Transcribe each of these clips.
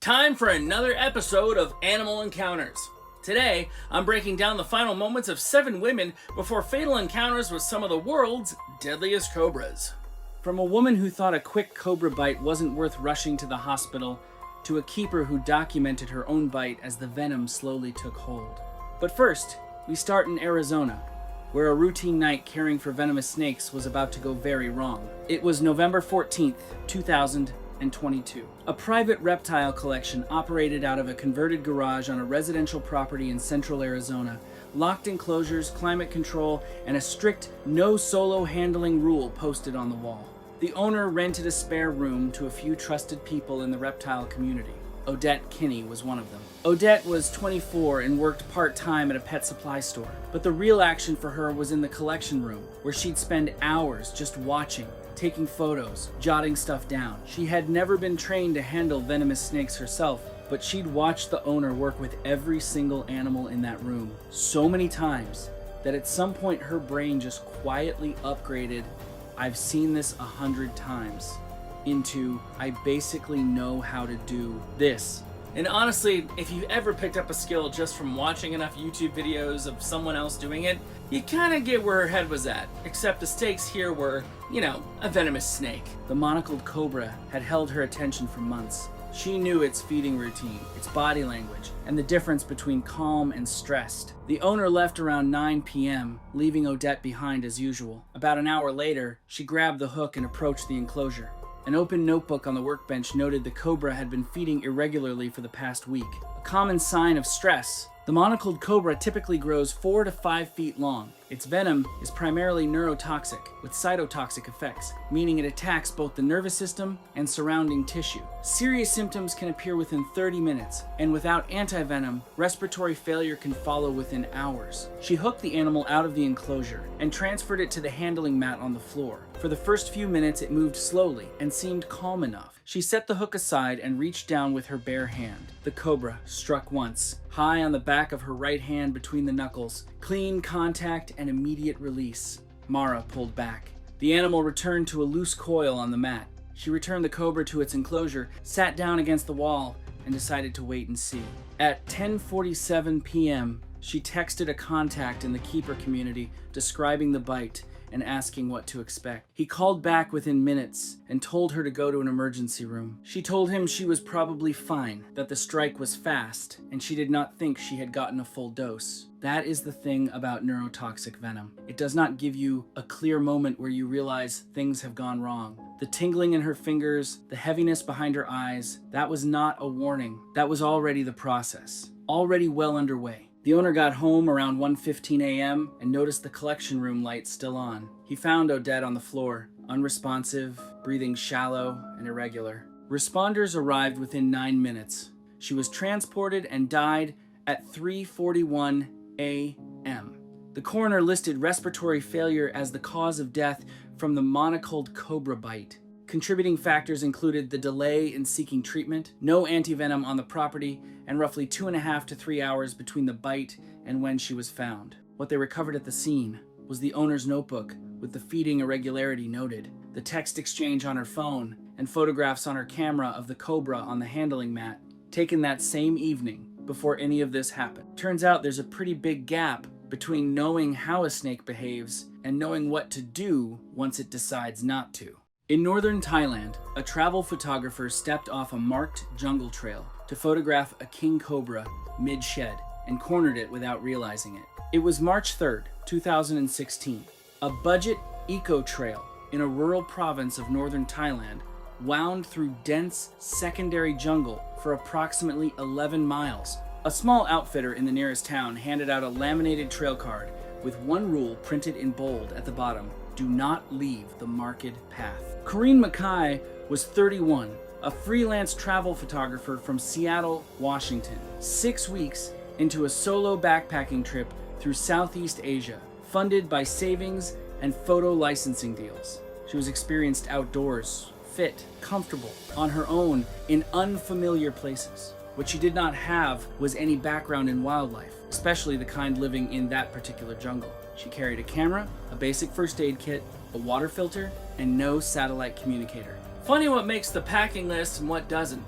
Time for another episode of Animal Encounters. Today, I'm breaking down the final moments of 7 women before fatal encounters with some of the world's deadliest cobras. From a woman who thought a quick cobra bite wasn't worth rushing to the hospital, to a keeper who documented her own bite as the venom slowly took hold. But first, we start in Arizona, where a routine night caring for venomous snakes was about to go very wrong. It was November 14th, 2022. A private reptile collection operated out of a converted garage on a residential property in central Arizona, locked enclosures, climate control, and a strict no solo handling rule posted on the wall. The owner rented a spare room to a few trusted people in the reptile community. Odette Kinney was one of them. Odette was 24 and worked part-time at a pet supply store. But the real action for her was in the collection room, where she'd spend hours just watching, taking photos, jotting stuff down. She had never been trained to handle venomous snakes herself, but she'd watched the owner work with every single animal in that room so many times that at some point her brain just quietly upgraded, "I've seen this 100 times," into, "I basically know how to do this." And honestly, if you've ever picked up a skill just from watching enough YouTube videos of someone else doing it, you kind of get where her head was at, except the stakes here were, a venomous snake. The monocled cobra had held her attention for months. She knew its feeding routine, its body language, and the difference between calm and stressed. The owner left around 9 p.m., leaving Odette behind as usual. About an hour later, she grabbed the hook and approached the enclosure. An open notebook on the workbench noted the cobra had been feeding irregularly for the past week, a common sign of stress. The monocled cobra typically grows 4 to 5 feet long. Its venom is primarily neurotoxic, with cytotoxic effects, meaning it attacks both the nervous system and surrounding tissue. Serious symptoms can appear within 30 minutes, and without antivenom, respiratory failure can follow within hours. She hooked the animal out of the enclosure and transferred it to the handling mat on the floor. For the first few minutes, it moved slowly and seemed calm enough. She set the hook aside and reached down with her bare hand. The cobra struck once, high on the back of her right hand between the knuckles. Clean contact and immediate release. Mara pulled back. The animal returned to a loose coil on the mat. She returned the cobra to its enclosure, sat down against the wall, and decided to wait and see. At 10:47 p.m., she texted a contact in the keeper community describing the bite and asking what to expect. He called back within minutes and told her to go to an emergency room. She told him she was probably fine, that the strike was fast, and she did not think she had gotten a full dose. That is the thing about neurotoxic venom. It does not give you a clear moment where you realize things have gone wrong. The tingling in her fingers, the heaviness behind her eyes, that was not a warning. That was already the process, already well underway. The owner got home around 1:15 a.m. and noticed the collection room lights still on. He found Odette on the floor, unresponsive, breathing shallow and irregular. Responders arrived within 9 minutes. She was transported and died at 3:41 a.m. The coroner listed respiratory failure as the cause of death from the monocled cobra bite. Contributing factors included the delay in seeking treatment, no antivenom on the property, and roughly 2.5 to 3 hours between the bite and when she was found. What they recovered at the scene was the owner's notebook with the feeding irregularity noted, the text exchange on her phone, and photographs on her camera of the cobra on the handling mat, taken that same evening before any of this happened. Turns out there's a pretty big gap between knowing how a snake behaves and knowing what to do once it decides not to. In northern Thailand, a travel photographer stepped off a marked jungle trail to photograph a king cobra mid-shed and cornered it without realizing it. It was March 3rd, 2016. A budget eco trail in a rural province of northern Thailand wound through dense secondary jungle for approximately 11 miles. A small outfitter in the nearest town handed out a laminated trail card with one rule printed in bold at the bottom: do not leave the marked path. Corinne Mackay was 31, a freelance travel photographer from Seattle, Washington. 6 weeks into a solo backpacking trip through Southeast Asia, funded by savings and photo licensing deals. She was experienced outdoors, fit, comfortable, on her own in unfamiliar places. What she did not have was any background in wildlife, especially the kind living in that particular jungle. She carried a camera, a basic first aid kit, a water filter, and no satellite communicator. Funny what makes the packing list and what doesn't.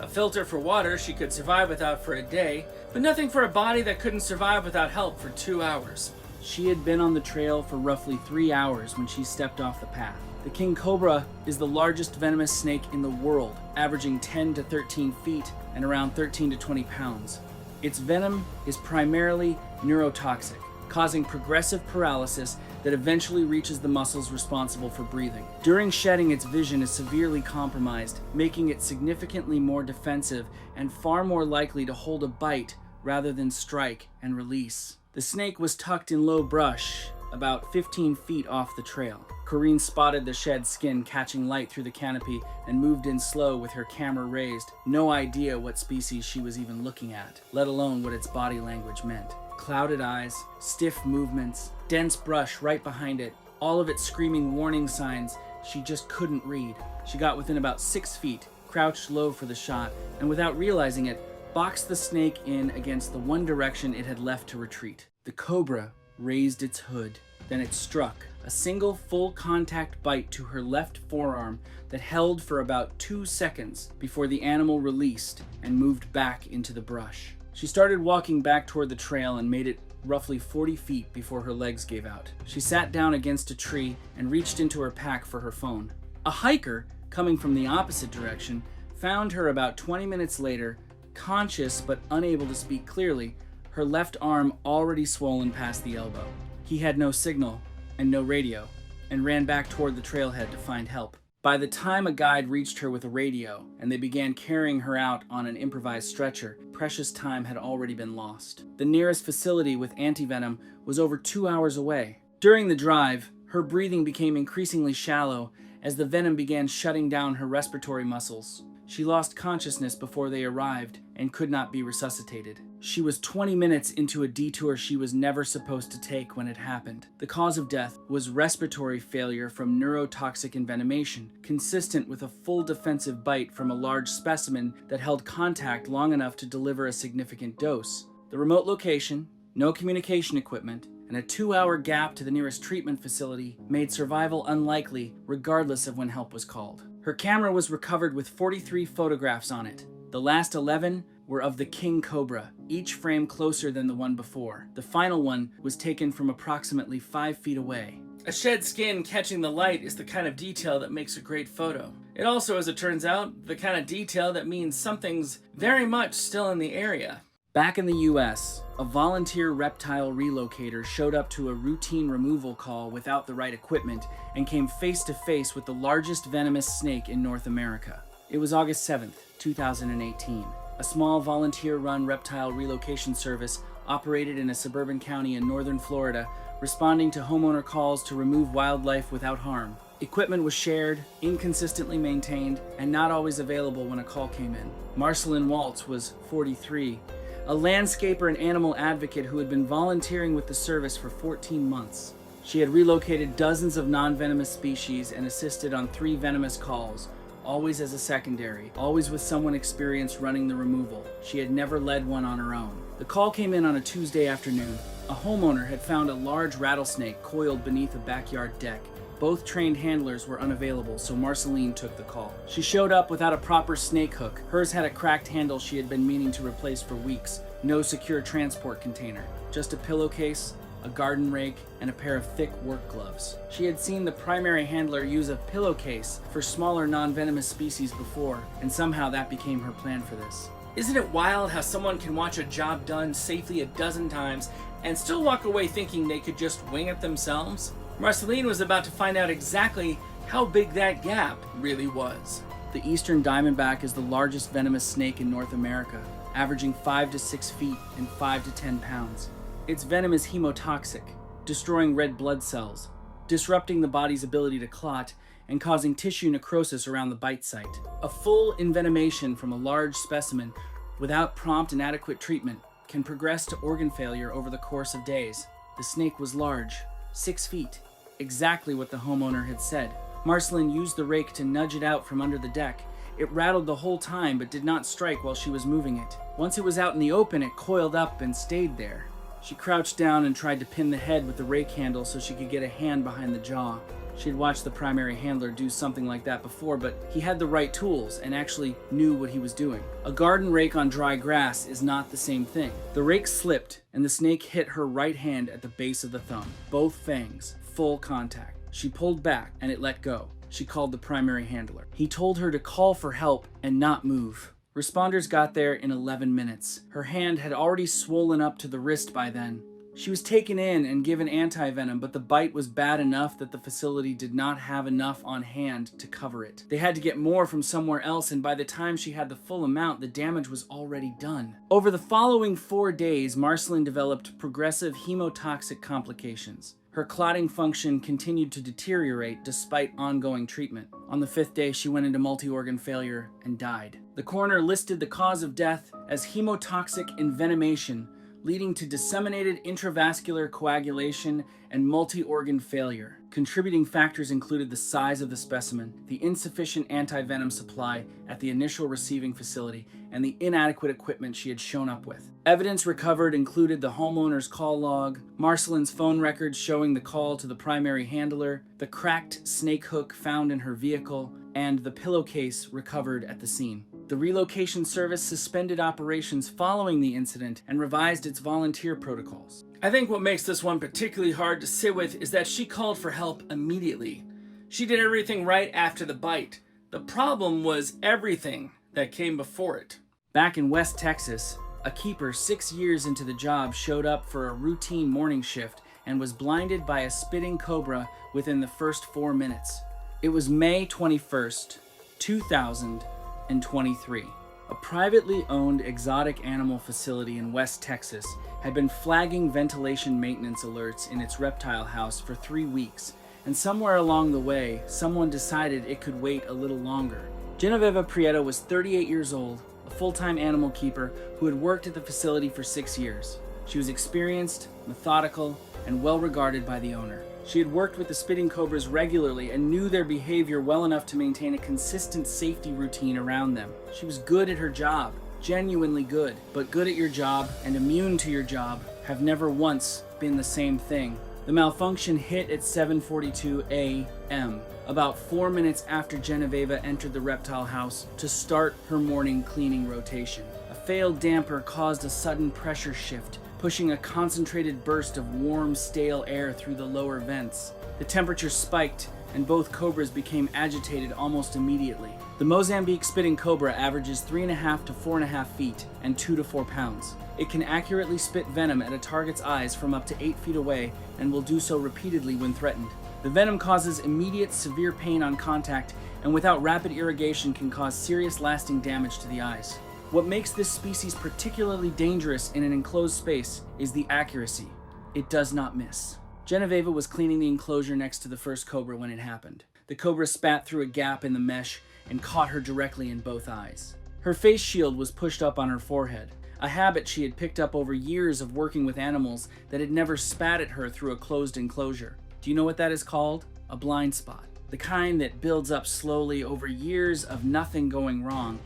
A filter for water she could survive without for a day, but nothing for a body that couldn't survive without help for 2 hours. She had been on the trail for roughly 3 hours when she stepped off the path. The king cobra is the largest venomous snake in the world, averaging 10 to 13 feet and around 13 to 20 pounds. Its venom is primarily neurotoxic, causing progressive paralysis that eventually reaches the muscles responsible for breathing. During shedding, its vision is severely compromised, making it significantly more defensive and far more likely to hold a bite rather than strike and release. The snake was tucked in low brush, about 15 feet off the trail. Corinne spotted the shed skin catching light through the canopy and moved in slow with her camera raised, no idea what species she was even looking at, let alone what its body language meant. Clouded eyes, stiff movements, dense brush right behind it, all of it screaming warning signs she just couldn't read. She got within about 6 feet, crouched low for the shot, and without realizing it, boxed the snake in against the one direction it had left to retreat. The cobra raised its hood. Then it struck, a single full contact bite to her left forearm that held for about 2 seconds before the animal released and moved back into the brush. She started walking back toward the trail and made it roughly 40 feet before her legs gave out. She sat down against a tree and reached into her pack for her phone. A hiker, coming from the opposite direction, found her about 20 minutes later, conscious but unable to speak clearly, her left arm already swollen past the elbow. He had no signal and no radio, and ran back toward the trailhead to find help. By the time a guide reached her with a radio and they began carrying her out on an improvised stretcher, precious time had already been lost. The nearest facility with antivenom was over 2 hours away. During the drive, her breathing became increasingly shallow as the venom began shutting down her respiratory muscles. She lost consciousness before they arrived and could not be resuscitated. She was 20 minutes into a detour she was never supposed to take when it happened. The cause of death was respiratory failure from neurotoxic envenomation, consistent with a full defensive bite from a large specimen that held contact long enough to deliver a significant dose. The remote location, no communication equipment, and a 2-hour gap to the nearest treatment facility made survival unlikely regardless of when help was called. Her camera was recovered with 43 photographs on it. The last 11 were of the king cobra, each frame closer than the one before. The final one was taken from approximately 5 feet away. A shed skin catching the light is the kind of detail that makes a great photo. It also, as it turns out, the kind of detail that means something's very much still in the area. Back in the US, a volunteer reptile relocator showed up to a routine removal call without the right equipment and came face to face with the largest venomous snake in North America. It was August 7th, 2018. A small volunteer-run reptile relocation service operated in a suburban county in northern Florida, responding to homeowner calls to remove wildlife without harm. Equipment was shared, inconsistently maintained, and not always available when a call came in. Marceline Waltz was 43, a landscaper and animal advocate who had been volunteering with the service for 14 months. She had relocated dozens of non-venomous species and assisted on 3 venomous calls, always as a secondary, always with someone experienced running the removal. She had never led one on her own. The call came in on a Tuesday afternoon. A homeowner had found a large rattlesnake coiled beneath a backyard deck. Both trained handlers were unavailable, so Marceline took the call. She showed up without a proper snake hook. Hers had a cracked handle she had been meaning to replace for weeks. No secure transport container. Just a pillowcase, a garden rake, and a pair of thick work gloves. She had seen the primary handler use a pillowcase for smaller non-venomous species before, and somehow that became her plan for this. Isn't it wild how someone can watch a job done safely a dozen times and still walk away thinking they could just wing it themselves? Marceline was about to find out exactly how big that gap really was. The eastern diamondback is the largest venomous snake in North America, averaging 5 to 6 feet and 5 to 10 pounds. Its venom is hemotoxic, destroying red blood cells, disrupting the body's ability to clot, and causing tissue necrosis around the bite site. A full envenomation from a large specimen without prompt and adequate treatment can progress to organ failure over the course of days. The snake was large, 6 feet, exactly what the homeowner had said. Marceline used the rake to nudge it out from under the deck. It rattled the whole time but did not strike while she was moving it. Once it was out in the open, it coiled up and stayed there. She crouched down and tried to pin the head with the rake handle so she could get a hand behind the jaw. She had watched the primary handler do something like that before, but he had the right tools and actually knew what he was doing. A garden rake on dry grass is not the same thing. The rake slipped, and the snake hit her right hand at the base of the thumb. Both fangs, full contact. She pulled back, and it let go. She called the primary handler. He told her to call for help and not move. Responders got there in 11 minutes. Her hand had already swollen up to the wrist by then. She was taken in and given anti-venom, but the bite was bad enough that the facility did not have enough on hand to cover it. They had to get more from somewhere else, and by the time she had the full amount, the damage was already done. Over the following 4 days, Marceline developed progressive hemotoxic complications. Her clotting function continued to deteriorate despite ongoing treatment. On the 5th day, she went into multi-organ failure and died. The coroner listed the cause of death as hemotoxic envenomation, leading to disseminated intravascular coagulation and multi-organ failure. Contributing factors included the size of the specimen, the insufficient anti-venom supply at the initial receiving facility, and the inadequate equipment she had shown up with. Evidence recovered included the homeowner's call log, Marceline's phone records showing the call to the primary handler, the cracked snake hook found in her vehicle, and the pillowcase recovered at the scene. The relocation service suspended operations following the incident and revised its volunteer protocols. I think what makes this one particularly hard to sit with is that she called for help immediately. She did everything right after the bite. The problem was everything that came before it. Back in West Texas, a keeper 6 years into the job showed up for a routine morning shift and was blinded by a spitting cobra within the first 4 minutes. It was May 21st, 2023. A privately owned exotic animal facility in West Texas had been flagging ventilation maintenance alerts in its reptile house for 3 weeks, and somewhere along the way, someone decided it could wait a little longer. Genoveva Prieto was 38 years old, a full-time animal keeper who had worked at the facility for 6 years. She was experienced, methodical, and well regarded by the owner. She had worked with the spitting cobras regularly and knew their behavior well enough to maintain a consistent safety routine around them. She was good at her job, genuinely good, but good at your job and immune to your job have never once been the same thing. The malfunction hit at 7:42 a.m., about 4 minutes after Genoveva entered the reptile house to start her morning cleaning rotation. A failed damper caused a sudden pressure shift, pushing a concentrated burst of warm, stale air through the lower vents. The temperature spiked, and both cobras became agitated almost immediately. The Mozambique spitting cobra averages 3.5 to 4.5 feet and 2 to 4 pounds. It can accurately spit venom at a target's eyes from up to 8 feet away and will do so repeatedly when threatened. The venom causes immediate severe pain on contact, and without rapid irrigation can cause serious lasting damage to the eyes. What makes this species particularly dangerous in an enclosed space is the accuracy. It does not miss. Genoveva was cleaning the enclosure next to the first cobra when it happened. The cobra spat through a gap in the mesh and caught her directly in both eyes. Her face shield was pushed up on her forehead, a habit she had picked up over years of working with animals that had never spat at her through a closed enclosure. Do you know what that is called? A blind spot. The kind that builds up slowly over years of nothing going wrong,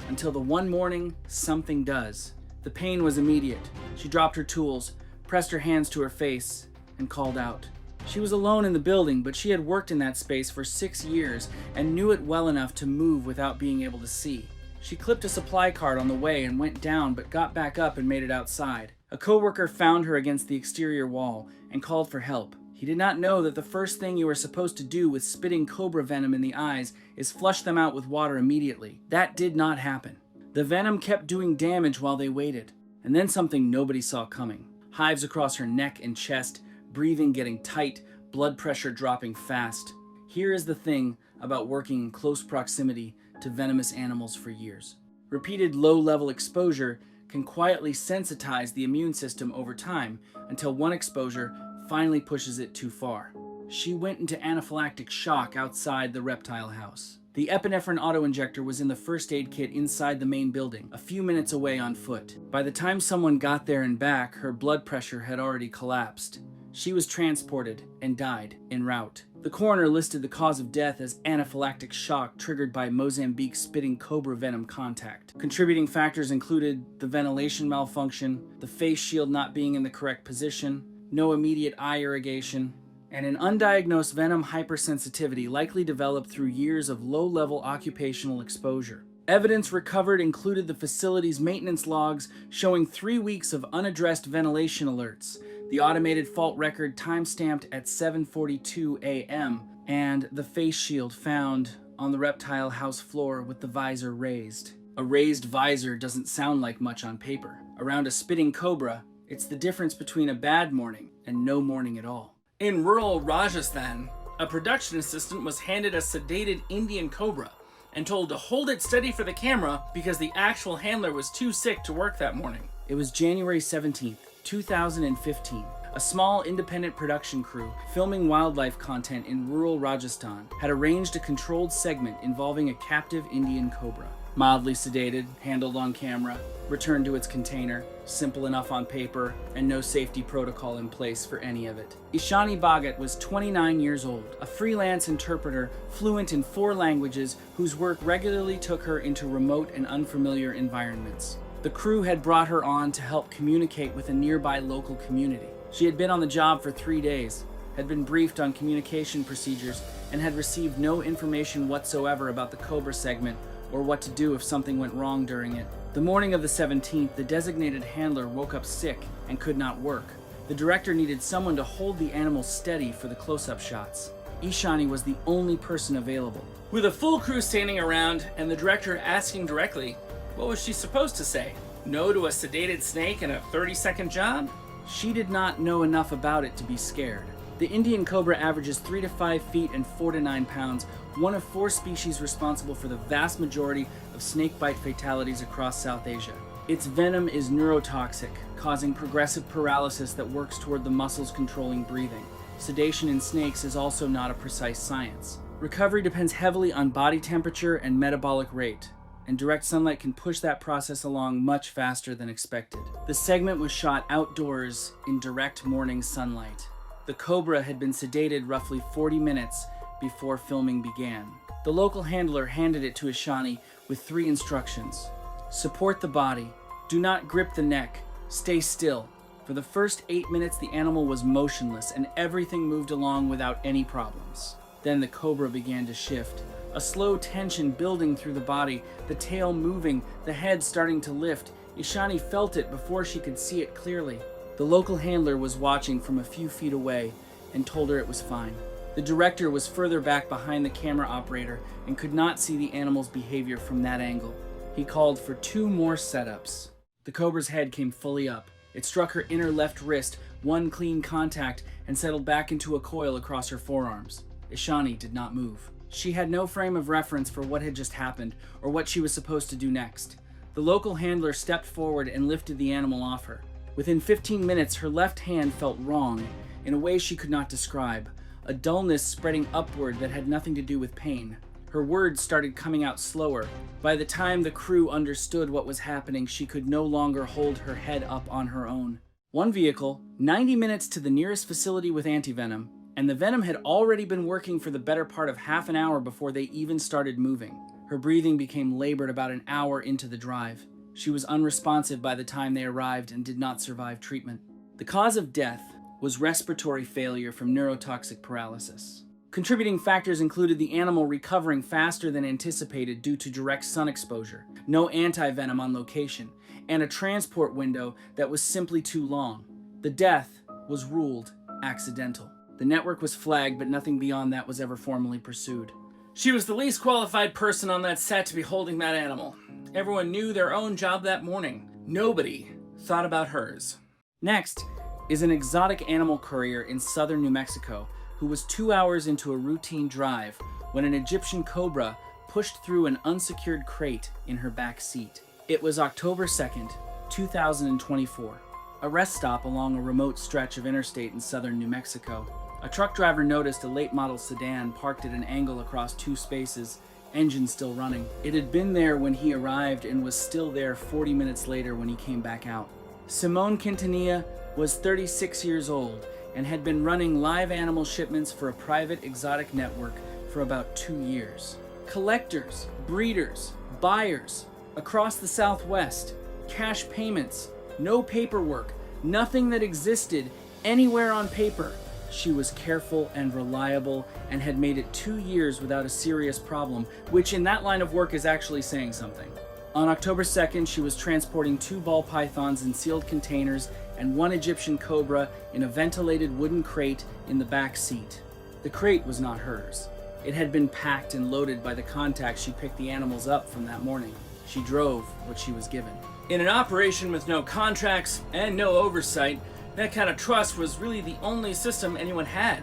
until the one morning, something does. The pain was immediate. She dropped her tools, pressed her hands to her face, and called out. She was alone in the building, but she had worked in that space for 6 years and knew it well enough to move without being able to see. She clipped a supply cart on the way and went down, but got back up and made it outside. A coworker found her against the exterior wall and called for help. He did not know that the first thing you are supposed to do with spitting cobra venom in the eyes is flush them out with water immediately. That did not happen. The venom kept doing damage while they waited, and then something nobody saw coming. Hives across her neck and chest, breathing getting tight, blood pressure dropping fast. Here is the thing about working in close proximity to venomous animals for years. Repeated low-level exposure can quietly sensitize the immune system over time until one exposure finally pushes it too far. She went into anaphylactic shock outside the reptile house. The epinephrine autoinjector was in the first aid kit inside the main building, a few minutes away on foot. By the time someone got there and back, her blood pressure had already collapsed. She was transported and died en route. The coroner listed the cause of death as anaphylactic shock triggered by Mozambique spitting cobra venom contact. Contributing factors included the ventilation malfunction, the face shield not being in the correct position, no immediate eye irrigation, and an undiagnosed venom hypersensitivity likely developed through years of low-level occupational exposure. Evidence recovered included the facility's maintenance logs showing 3 weeks of unaddressed ventilation alerts, the automated fault record time-stamped at 7:42 a.m., and the face shield found on the reptile house floor with the visor raised. A raised visor doesn't sound like much on paper. Around a spitting cobra, it's the difference between a bad morning and no morning at all. In rural Rajasthan, a production assistant was handed a sedated Indian cobra and told to hold it steady for the camera because the actual handler was too sick to work that morning. It was January 17th, 2015. A small independent production crew filming wildlife content in rural Rajasthan had arranged a controlled segment involving a captive Indian cobra. Mildly sedated, handled on camera, returned to its container, simple enough on paper, and no safety protocol in place for any of it. Ishani Bhagat was 29 years old, a freelance interpreter fluent in 4 languages whose work regularly took her into remote and unfamiliar environments. The crew had brought her on to help communicate with a nearby local community. She had been on the job for 3 days, had been briefed on communication procedures, and had received no information whatsoever about the Cobra segment or what to do if something went wrong during it. The morning of the 17th, the designated handler woke up sick and could not work. The director needed someone to hold the animal steady for the close-up shots. Ishani was the only person available. With a full crew standing around and the director asking directly, what was she supposed to say? No to a sedated snake and a 30-second job? She did not know enough about it to be scared. The Indian cobra averages 3 to 5 feet and 4 to 9 pounds, one of 4 species responsible for the vast majority of snakebite fatalities across South Asia. Its venom is neurotoxic, causing progressive paralysis that works toward the muscles controlling breathing. Sedation in snakes is also not a precise science. Recovery depends heavily on body temperature and metabolic rate, and direct sunlight can push that process along much faster than expected. The segment was shot outdoors in direct morning sunlight. The cobra had been sedated roughly 40 minutes before filming began. The local handler handed it to Ishani with 3 instructions. Support the body. Do not grip the neck. Stay still. For the first 8 minutes, the animal was motionless and everything moved along without any problems. Then the cobra began to shift. A slow tension building through the body, the tail moving, the head starting to lift. Ishani felt it before she could see it clearly. The local handler was watching from a few feet away and told her it was fine. The director was further back behind the camera operator and could not see the animal's behavior from that angle. He called for 2 more setups. The cobra's head came fully up. It struck her inner left wrist, 1 clean contact, and settled back into a coil across her forearms. Ishani did not move. She had no frame of reference for what had just happened or what she was supposed to do next. The local handler stepped forward and lifted the animal off her. Within 15 minutes, her left hand felt wrong in a way she could not describe, a dullness spreading upward that had nothing to do with pain. Her words started coming out slower. By the time the crew understood what was happening, she could no longer hold her head up on her own. 1 vehicle, 90 minutes to the nearest facility with antivenom, and the venom had already been working for the better part of half an hour before they even started moving. Her breathing became labored about an hour into the drive. She was unresponsive by the time they arrived and did not survive treatment. The cause of death was respiratory failure from neurotoxic paralysis. Contributing factors included the animal recovering faster than anticipated due to direct sun exposure, no anti-venom on location, and a transport window that was simply too long. The death was ruled accidental. The network was flagged, but nothing beyond that was ever formally pursued. She was the least qualified person on that set to be holding that animal. Everyone knew their own job that morning. Nobody thought about hers. Next is an exotic animal courier in southern New Mexico who was 2 hours into a routine drive when an Egyptian cobra pushed through an unsecured crate in her back seat. It was October 2nd, 2024. A rest stop along a remote stretch of interstate in southern New Mexico. A truck driver noticed a late model sedan parked at an angle across 2 spaces, engine still running. It had been there when he arrived and was still there 40 minutes later when he came back out. Simone Quintanilla was 36 years old and had been running live animal shipments for a private exotic network for about 2 years. Collectors, breeders, buyers across the Southwest, cash payments, no paperwork, nothing that existed anywhere on paper. She was careful and reliable and had made it 2 years without a serious problem, which in that line of work is actually saying something. On October 2nd, she was transporting 2 ball pythons in sealed containers and 1 Egyptian cobra in a ventilated wooden crate in the back seat. The crate was not hers. It had been packed and loaded by the contacts she picked the animals up from that morning. She drove what she was given. In an operation with no contracts and no oversight, that kind of trust was really the only system anyone had,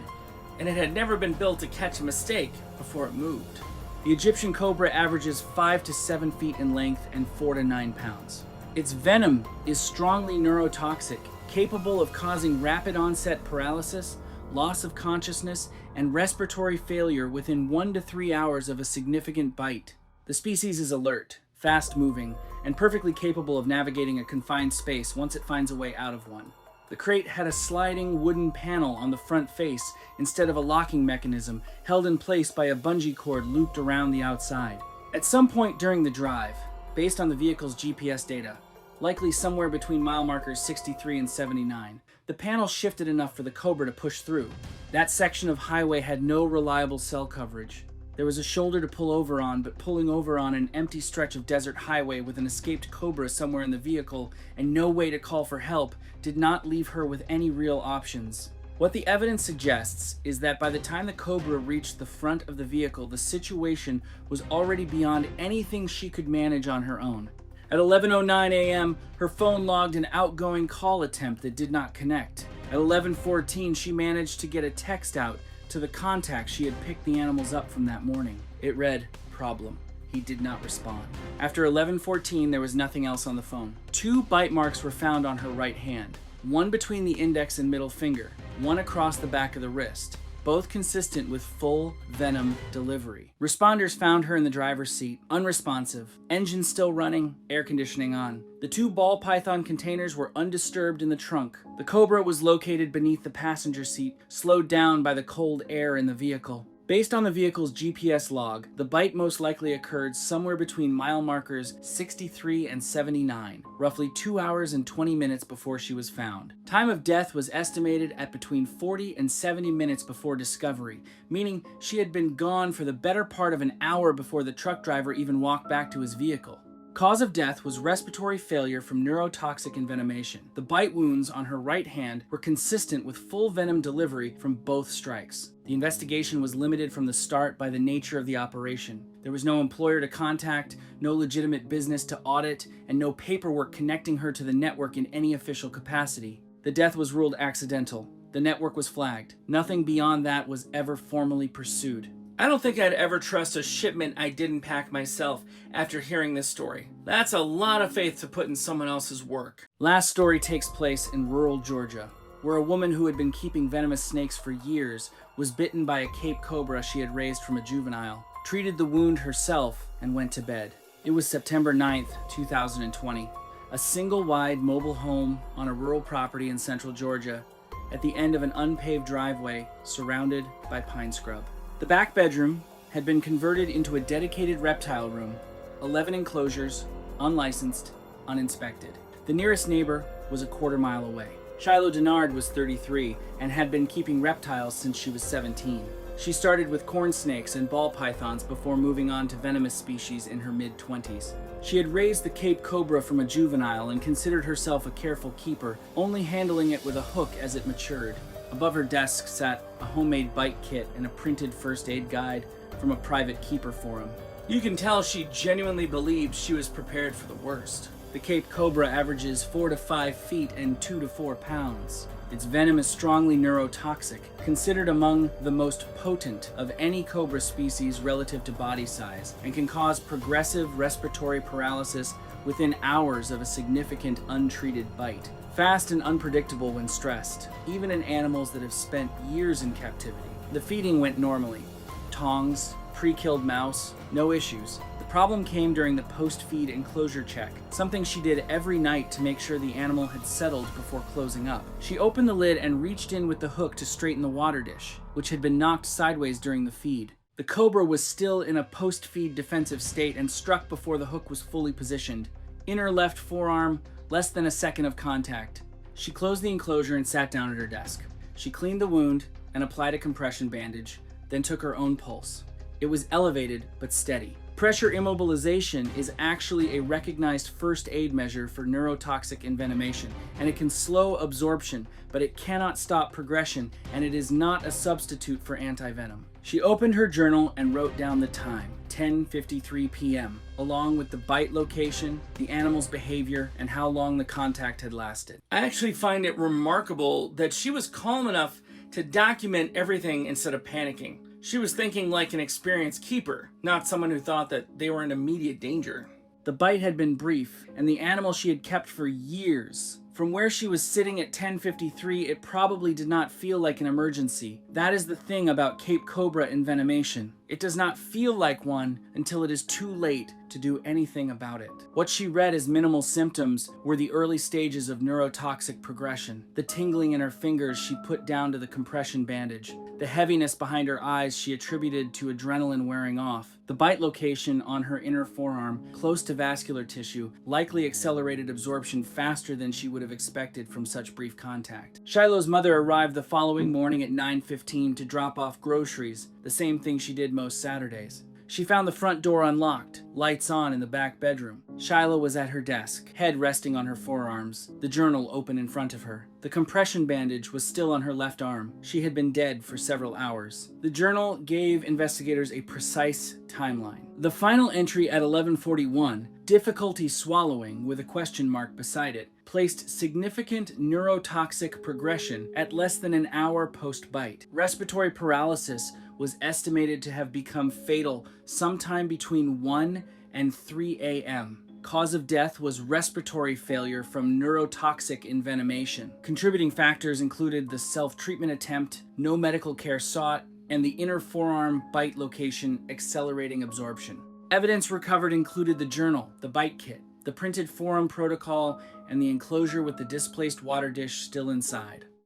and it had never been built to catch a mistake before it moved. The Egyptian cobra averages 5 to 7 feet in length and 4 to 9 pounds. Its venom is strongly neurotoxic, capable of causing rapid onset paralysis, loss of consciousness, and respiratory failure within 1 to 3 hours of a significant bite. The species is alert, fast-moving, and perfectly capable of navigating a confined space once it finds a way out of one. The crate had a sliding wooden panel on the front face instead of a locking mechanism held in place by a bungee cord looped around the outside. At some point during the drive, based on the vehicle's GPS data, likely somewhere between mile markers 63 and 79, the panel shifted enough for the Cobra to push through. That section of highway had no reliable cell coverage. There was a shoulder to pull over on, but pulling over on an empty stretch of desert highway with an escaped Cobra somewhere in the vehicle and no way to call for help did not leave her with any real options. What the evidence suggests is that by the time the Cobra reached the front of the vehicle, the situation was already beyond anything she could manage on her own. At 11:09 a.m., her phone logged an outgoing call attempt that did not connect. At 11:14, she managed to get a text out to the contact she had picked the animals up from that morning. It read, "Problem." He did not respond. After 11:14, there was nothing else on the phone. 2 bite marks were found on her right hand, one between the index and middle finger, one across the back of the wrist, both consistent with full venom delivery. Responders found her in the driver's seat, unresponsive, engine still running, air conditioning on. The 2 ball python containers were undisturbed in the trunk. The Cobra was located beneath the passenger seat, slowed down by the cold air in the vehicle. Based on the vehicle's GPS log, the bite most likely occurred somewhere between mile markers 63 and 79, roughly 2 hours and 20 minutes before she was found. Time of death was estimated at between 40 and 70 minutes before discovery, meaning she had been gone for the better part of an hour before the truck driver even walked back to his vehicle. Cause of death was respiratory failure from neurotoxic envenomation. The bite wounds on her right hand were consistent with full venom delivery from both strikes. The investigation was limited from the start by the nature of the operation. There was no employer to contact, no legitimate business to audit, and no paperwork connecting her to the network in any official capacity. The death was ruled accidental. The network was flagged. Nothing beyond that was ever formally pursued. I don't think I'd ever trust a shipment I didn't pack myself after hearing this story. That's a lot of faith to put in someone else's work. Last story takes place in rural Georgia, where a woman who had been keeping venomous snakes for years was bitten by a Cape Cobra she had raised from a juvenile, treated the wound herself, and went to bed. It was September 9th, 2020. A single-wide mobile home on a rural property in central Georgia, at the end of an unpaved driveway surrounded by pine scrub. The back bedroom had been converted into a dedicated reptile room, 11 enclosures, unlicensed, uninspected. The nearest neighbor was a quarter-mile away. Shiloh was 33 and had been keeping reptiles since she was 17. She started with corn snakes and ball pythons before moving on to venomous species in her mid-20s. She had raised the Cape Cobra from a juvenile and considered herself a careful keeper, only handling it with a hook as it matured. Above her desk sat a homemade bite kit and a printed first aid guide from a private keeper forum. You can tell she genuinely believed she was prepared for the worst. The Cape Cobra averages 4 to 5 feet and 2 to 4 pounds. Its venom is strongly neurotoxic, considered among the most potent of any cobra species relative to body size, and can cause progressive respiratory paralysis within hours of a significant untreated bite. Fast and unpredictable when stressed, even in animals that have spent years in captivity. The feeding went normally. Tongs, pre-killed mouse, no issues. The problem came during the post-feed enclosure check, something she did every night to make sure the animal had settled before closing up. She opened the lid and reached in with the hook to straighten the water dish, which had been knocked sideways during the feed. The Cobra was still in a post-feed defensive state and struck before the hook was fully positioned. Inner left forearm, less than a second of contact. She closed the enclosure and sat down at her desk. She cleaned the wound and applied a compression bandage, then took her own pulse. It was elevated but steady. Pressure immobilization is actually a recognized first aid measure for neurotoxic envenomation, and it can slow absorption, but it cannot stop progression, and it is not a substitute for antivenom. She opened her journal and wrote down the time, 10:53 p.m., along with the bite location, the animal's behavior, and how long the contact had lasted. I actually find it remarkable that she was calm enough to document everything instead of panicking. She was thinking like an experienced keeper, not someone who thought that they were in immediate danger. The bite had been brief, and the animal she had kept for years. From where she was sitting at 10:53, it probably did not feel like an emergency. That is the thing about Cape Cobra envenomation. It does not feel like one until it is too late to do anything about it. What she read as minimal symptoms were the early stages of neurotoxic progression. The tingling in her fingers she put down to the compression bandage. The heaviness behind her eyes she attributed to adrenaline wearing off. The bite location on her inner forearm, close to vascular tissue, likely accelerated absorption faster than she would have expected from such brief contact. Shiloh's mother arrived the following morning at 9:15 to drop off groceries, the same thing she did most Saturdays. She found the front door unlocked, lights on in the back bedroom. Shiloh was at her desk, head resting on her forearms, the journal open in front of her. The compression bandage was still on her left arm. She had been dead for several hours. The journal gave investigators a precise timeline. The final entry at 11:41, difficulty swallowing with a question mark beside it, placed significant neurotoxic progression at less than an hour post-bite. Respiratory paralysis was estimated to have become fatal sometime between 1 and 3 a.m. Cause of death was respiratory failure from neurotoxic envenomation. Contributing factors included the self-treatment attempt, no medical care sought, and the inner forearm bite location accelerating absorption. Evidence recovered included the journal, the bite kit, the printed forum protocol, and the enclosure with the displaced water dish still inside.